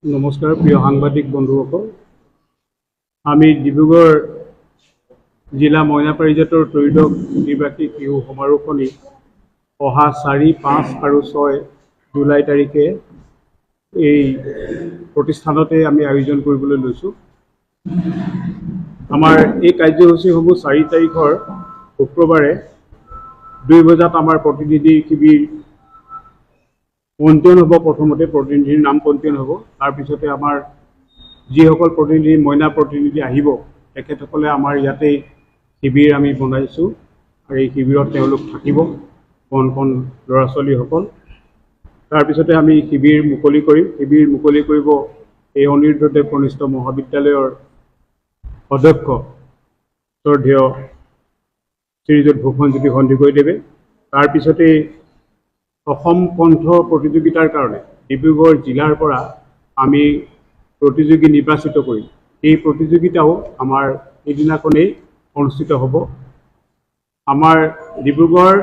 নমস্কাৰ প্ৰিয় সাংবাদিক বন্ধুসকল। আমি ডিব্ৰুগড় জিলা মইনা পাৰিজাতৰ ত্ৰয়োদশ ত্ৰিবাৰ্ষিক বিহু সমাৰোহখনি অহা 4, 5 আৰু 6 জুলাই তাৰিখে এই প্ৰতিষ্ঠানতে আমি আয়োজন কৰিবলৈ লৈছোঁ। আমাৰ এই কাৰ্যসূচীসমূহ 4 তাৰিখৰ শুক্ৰবাৰে 2 বজাত আমাৰ প্ৰতিনিধি শিবিৰ পঞ্জীয়ন হ'ব। প্ৰথমতে প্ৰতিনিধিৰ নাম পঞ্জীয়ন হ'ব। তাৰপিছতে আমাৰ যিসকল প্ৰতিনিধি মইনা প্ৰতিনিধি আহিব তেখেতসকলে আমাৰ ইয়াতেই শিবিৰ আমি বনাইছোঁ আৰু এই শিবিৰত তেওঁলোক থাকিব, কণ কণ ল'ৰা ছোৱালীসকল। তাৰপিছতে আমি শিবিৰ মুকলি কৰিম। শিবিৰ মুকলি কৰিব এই অনিৰুদ্ধদেৱ কনিষ্ঠ মহাবিদ্যালয়ৰ অধ্যক্ষ শ্ৰদ্ধেয় শ্ৰীযুত ভূষণজ্যোতি সন্দিকৈদেৱে। তাৰপিছতে অসম কণ্ঠ প্ৰতিযোগিতাৰ কাৰণে ডিব্ৰুগড় জিলাৰ পৰা আমি প্ৰতিযোগী নিৰ্বাচিত কৰিম। এই প্ৰতিযোগিতাও আমাৰ এইদিনাখনেই অনুষ্ঠিত হ'ব। আমাৰ ডিব্ৰুগড়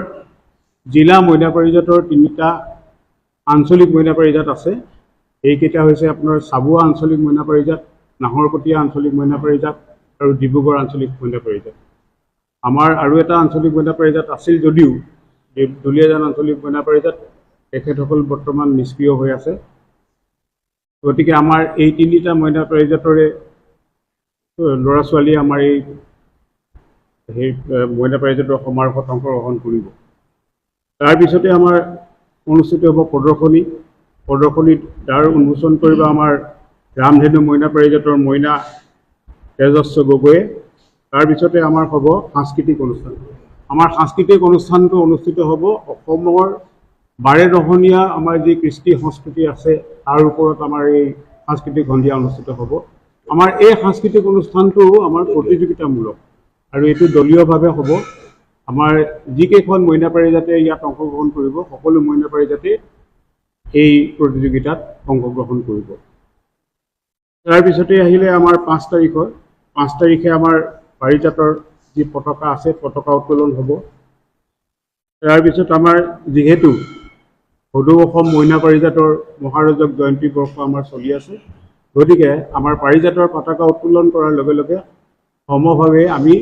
জিলা মইনা পাৰিজাতৰ 3টা আঞ্চলিক মইনা পাৰিজাত আছে। এইকেইটা হৈছে আপোনাৰ চাবুৱা আঞ্চলিক মইনা পাৰিজাত, নাহৰকটীয়া আঞ্চলিক মইনা পাৰিজাত আৰু ডিব্ৰুগড় আঞ্চলিক মইনা পাৰিজাত। আমাৰ আৰু এটা আঞ্চলিক মইনা পাৰিজাত আছিল যদিও দুলীয়াজান আঞ্চলিক মইনা পাৰিজাত তেখেতসকল বৰ্তমান নিষ্ক্ৰিয় হৈ আছে। গতিকে আমাৰ এই 3টা মইনা পাৰিজাতৰে ল'ৰা ছোৱালীয়ে আমাৰ এই মইনা পাৰিজাতৰ সমাৰোহত অংশগ্ৰহণ কৰিব। তাৰপিছতে আমাৰ অনুষ্ঠিত হ'ব প্ৰদৰ্শনী। প্ৰদৰ্শনীত দ্বাৰ উন্মোচন কৰিব আমাৰ ৰামধেনু মইনা পাৰিজাতৰ মইনা তেজস্ব গগৈয়ে। তাৰপিছতে আমাৰ হ'ব সাংস্কৃতিক অনুষ্ঠান। আমাৰ সাংস্কৃতিক অনুষ্ঠানটো অনুষ্ঠিত হ'ব অসমৰ বাৰেৰহণীয়া আমাৰ যি কৃষ্টি সংস্কৃতি আছে তাৰ ওপৰত আমাৰ এই সাংস্কৃতিক সন্ধিয়া অনুষ্ঠিত হ'ব। আমাৰ এই সাংস্কৃতিক অনুষ্ঠানটো আমাৰ প্ৰতিযোগিতামূলক আৰু এইটো দলীয়ভাৱে হ'ব। আমাৰ যিকেইখন মইনা পাৰিজাতে ইয়াত অংশগ্ৰহণ কৰিব সকলো মইনা পাৰিজাতে এই প্ৰতিযোগিতাত অংশগ্ৰহণ কৰিব। তাৰপিছতে আহিলে আমাৰ 5 তাৰিখে আমাৰ পাৰিজাতৰ যি পতাকা আছে পতাকা উত্তোলন হ'ব। তাৰপিছত আমাৰ যিহেতু সদৌ অসম মইনা পাৰিজাতৰ মহাৰজক জয়ন্তী বৰ্ষ আমাৰ চলি আছে, গতিকে আমাৰ পাৰিজাতৰ পতাকা উত্তোলন কৰাৰ লগে লগে সমভাৱে আমি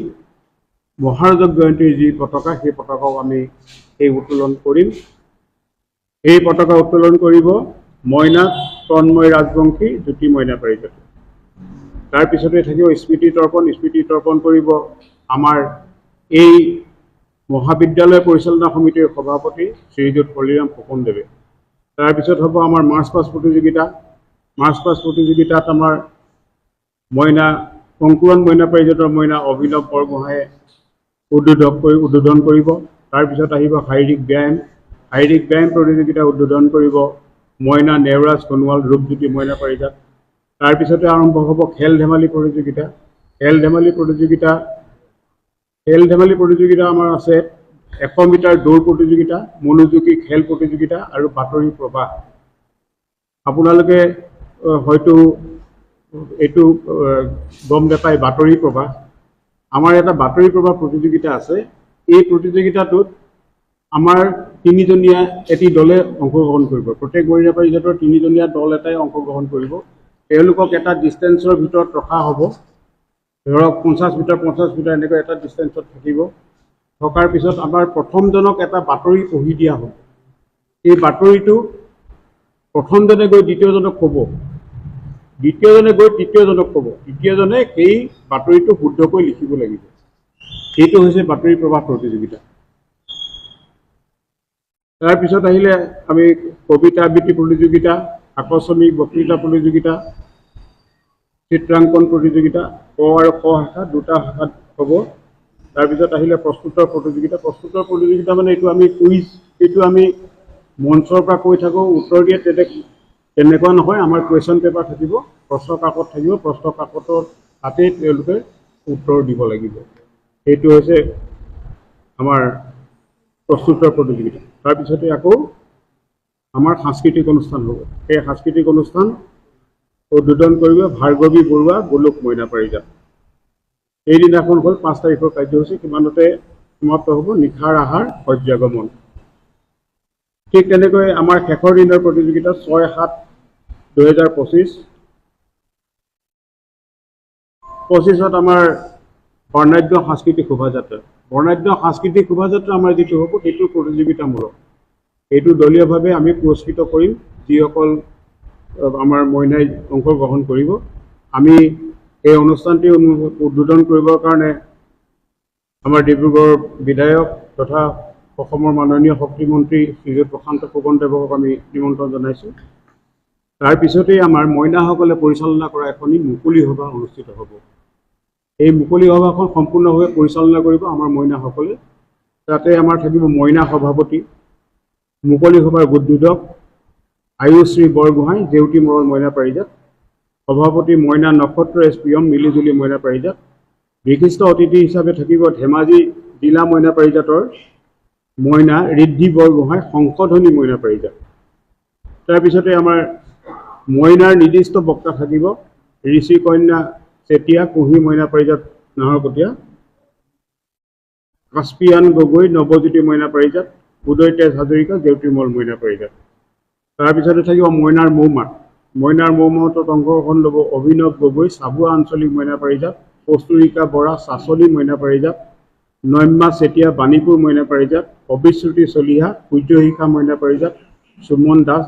মহাৰজক জয়ন্তীৰ যি পতাকা সেই পতাকাও আমি এই উত্তোলন কৰিম। এই পতাকা উত্তোলন কৰিব মইনা তন্ময় ৰাজবংশী জ্যোতি মইনা পাৰিজাত। তাৰপিছতে থাকিব স্মৃতি তৰ্পণ। স্মৃতি তৰ্পণ কৰিব আমাৰ এই মহাবিদ্যালয় পৰিচালনা সমিতিৰ সভাপতি শ্ৰীযুত হলিৰাম ফুকনদেৱে। তাৰপিছত হ'ব আমাৰ মাৰ্চ পাষ্ট প্ৰতিযোগিতা। মাৰ্চ পাষ্ট প্ৰতিযোগিতাত আমাৰ অংকুৰণ মইনা পাৰিজাতৰ মইনা অভিনৱ বৰগোহাঁয়ে উদ্বোধন কৰিব। তাৰপিছত আহিব শাৰীৰিক ব্যায়াম। শাৰীৰিক ব্যায়াম প্ৰতিযোগিতা উদ্বোধন কৰিব মইনা নেওৰাজ সোণোৱাল ৰূপজ্যোতি মইনা পাৰিজাত। তাৰপিছতে আৰম্ভ হ'ব খেল ধেমালি প্ৰতিযোগিতা। খেল ধেমালি প্ৰতিযোগিতা আমাৰ আছে 100 মিটাৰ দৌৰ প্ৰতিযোগিতা, মনোযোগী খেল প্ৰতিযোগিতা আৰু বাতৰি প্ৰবাহ। আপোনালোকে হয়তো এইটো গম নাপায়, বাতৰি প্ৰবাহ আমাৰ এটা বাতৰি প্ৰবাহ প্ৰতিযোগিতা আছে। এই প্ৰতিযোগিতাটোত আমাৰ 3জনীয়া এটি দলে অংশগ্ৰহণ কৰিব। প্ৰত্যেক মইনা পাৰিজাতৰ 3জনীয়া দল এটাই অংশগ্ৰহণ কৰিব। তেওঁলোকক এটা ডিষ্টেঞ্চৰ ভিতৰত ৰখা হ'ব, ধৰক 50 মিটাৰ এনেকৈ এটা ডিষ্টেঞ্চত থাকিব। থকাৰ পিছত আমাৰ প্ৰথমজনক এটা বাতৰি পঢ়ি দিয়া হ'ব। এই বাতৰিটো প্ৰথমজনে গৈ দ্বিতীয়জনক ক'ব, দ্বিতীয়জনে গৈ তৃতীয়জনক ক'ব, তৃতীয়জনে সেই বাতৰিটো শুদ্ধকৈ লিখিব লাগিব। এইটো হৈছে বাতৰি প্ৰবাহ প্ৰতিযোগিতা। তাৰপিছত আহিলে আমি কবিতা আবৃত্তি প্ৰতিযোগিতা, আকস্মিক বক্তৃতা প্ৰতিযোগিতা, চিত্ৰাংকন প্ৰতিযোগিতা, ক আৰু খ শাখা 2টা শাখাত হ'ব। তাৰপিছত আহিলে প্ৰস্তুতৰ প্ৰতিযোগিতা। প্ৰস্তুতৰ প্ৰতিযোগিতা মানে এইটো আমি কুইজ, এইটো আমি মঞ্চৰ পৰা কৈ থাকোঁ, উত্তৰ দিয়ে তেনেকুৱা নহয়। আমাৰ কুৱেশ্যন পেপাৰ থাকিব, প্ৰশ্ন কাকত থাকিব, প্ৰশ্ন কাকতৰ তাতেই তেওঁলোকে উত্তৰ দিব লাগিব। সেইটো হৈছে আমাৰ প্ৰস্তুতৰ প্ৰতিযোগিতা। তাৰপিছতে আকৌ আমাৰ সাংস্কৃতিক অনুষ্ঠান হ'ব। সেই সাংস্কৃতিক অনুষ্ঠান উদ্বোধন কৰিব ভাৰ্গৱী বৰুৱা গোলোক মইনা পাৰিজাত। এইদিনাখন হ'ল 5 তাৰিখৰ কাৰ্যসূচী। সিমানতে সমাপ্ত হ'ব নিশাৰ আহাৰ সহ্যাগমন। ঠিক তেনেকৈ আমাৰ শেষৰ দিনৰ প্ৰতিযোগিতা 6, 7 2025 আমাৰ বৰ্ণাঢ্য সাংস্কৃতিক শোভাযাত্ৰা। বৰ্ণাঢ্য সাংস্কৃতিক শোভাযাত্ৰা আমাৰ যিটো হ'ব সেইটো প্ৰতিযোগিতামূলক। এইটো দলীয়ভাৱে আমি পুৰস্কৃত কৰিম যিসকল আমাৰ মইনাই অংশগ্ৰহণ কৰিব। আমি এই অনুষ্ঠানটি উদ্বোধন কৰিবৰ কাৰণে আমাৰ ডিব্ৰুগড়ৰ বিধায়ক তথা অসমৰ মাননীয় শক্তিমন্ত্ৰী শ্ৰীযুত প্ৰশান্ত ফুকনদেৱক আমি নিমন্ত্ৰণ জনাইছোঁ। তাৰ পিছতেই আমাৰ মইনাসকলে পৰিচালনা কৰা এখনি মুকলি সভা অনুষ্ঠিত হ'ব। এই মুকলি সভাখন সম্পূৰ্ণভাৱে পৰিচালনা কৰিব আমাৰ মইনাসকলে। তাতে আমাৰ থাকিব মইনা সভাপতি, মুকলি সভাৰ উদ্বোধক আয়ুশ্ৰী বৰগোহাঁই, জেউতি মৰল মইনা পাৰিজাত, সভাপতি মইনা নক্ষত্ৰ এছপিয়ন মিলিজুলি মইনা পাৰিজাত। বিশিষ্ট অতিথি হিচাপে থাকিব ধেমাজি জিলা মইনা পাৰিজাতৰ মইনা ঋদ্ধি বৰগোহাঁই, সংশোধনী মইনা পাৰিজাত। তাৰপিছতে আমাৰ মইনাৰ নিৰ্দিষ্ট বক্তা থাকিব ঋষি কন্যা চেতিয়া, কুঁহি মইনা পাৰিজাত নাহৰকটীয়া, কাস্পিয়ান গগৈ, নৱজ্যোতি মইনা পাৰিজাত, উদয় তেজ হাজৰিকা, জেউতিমল মইনা পাৰিজাত। তাৰপিছতে থাকিব মইনাৰ মৌমাত। মইনাৰ মৌমাতত অংশগ্ৰহণ ল'ব অভিনৱ গগৈ, চাবুৱা আঞ্চলিক মইনা পাৰিজাত, কস্তুৰিকা বৰা, চাচলি মইনা পাৰিজাত, নম্যা চেতিয়া, বাণীপুৰ মইনা পাৰিজাত, অবিশ্ৰুতি চলিহা, সূৰ্যশিখা মইনা পাৰিজাত, সুমন দাস,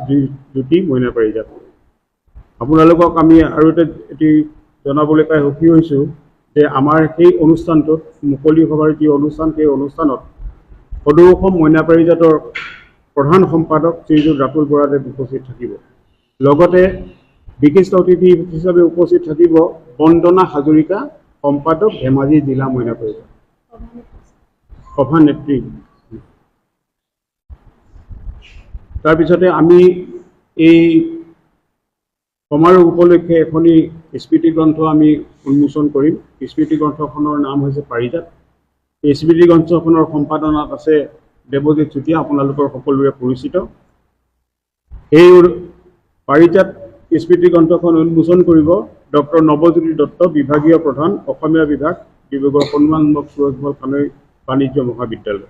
জ্যোতি মইনা পাৰিজাত। আপোনালোকক আমি আৰু এটি জনাবলৈ পাই সুখী হৈছোঁ যে আমাৰ সেই অনুষ্ঠানটোত মুকলি সভাৰ যি অনুষ্ঠান, সেই অনুষ্ঠানত সদৌ অসম মইনা পাৰিজাতৰ প্ৰধান সম্পাদক শ্ৰীযুত ৰাতুল বৰাদেৱ উপস্থিত থাকিব। লগতে বিশিষ্ট অতিথি হিচাপে উপস্থিত থাকিব বন্দনা হাজৰিকা, সম্পাদক ধেমাজি জিলা মইনা পাৰিজাত, সভানেত্ৰী। তাৰপিছতে আমি এই সমাৰোহ উপলক্ষে এখনি স্মৃতি গ্ৰন্থ আমি উন্মোচন কৰিম। স্মৃতি গ্ৰন্থখনৰ নাম হৈছে পাৰিজাত। এই স্মৃতি গ্ৰন্থখনৰ সম্পাদনাত আছে দেৱজিৎ চুতীয়া, আপোনালোকৰ সকলোৰে পৰিচিত। এই পাৰিজাত স্মৃতি গ্ৰন্থখন উন্মোচন কৰিব ডক্টৰ নৱজ্যোতি দত্ত, বিভাগীয় প্ৰধান, অসমীয়া বিভাগ, ডিব্ৰুগড় সন্মানমূলক সুৰজমল কানৈ বাণিজ্য মহাবিদ্যালয়।